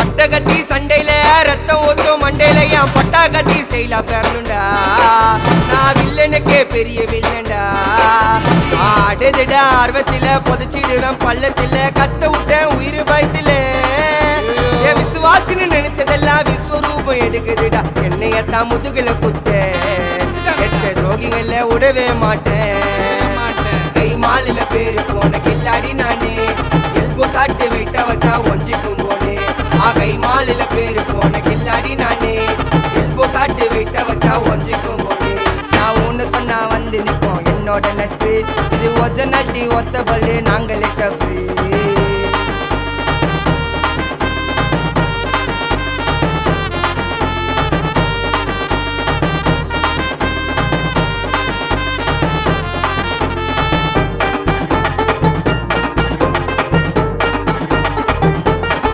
அட்டகத்தி சண்டையில ரத்தம் ஊத்தும் மண்டையில என் பட்டாகத்தி ஸ்டைலா பேரலுண்டா. நான் வில்லனுக்கே பெரிய வில்லன்டா. ஆடுதுடா ஆர்வத்தில புதைச்சிடுவேன் பள்ளத்தில கத்த விட்டேன் உயிர் பயத்தில. என் விசுவாசின்னு நினைச்சதெல்லாம் விஸ்வரூபம் எடுக்குதுடா. என்னையத்தான் முதுகுல குத்த எச்ச துரோகிகள விடவே மாட்டேன். கை மாலில பேரு போன கில்லாடி நானே. எல்போ சாட்டு வெயிட்ட வச்சா ஒஞ்சிக்கும் போனே. கை மாலில பேரு போன கில்லாடி நானே. எல்போ சாட்டு வெயிட்ட வச்சா ஒஞ்சிக்கும் போனே. நான் ஒண்ணு சொன்னா வந்து நிப்போம் என்னோட நட்பு. இது ஒஜ நட்டி ஒத்த பல்லு நாங்களே டஃபு.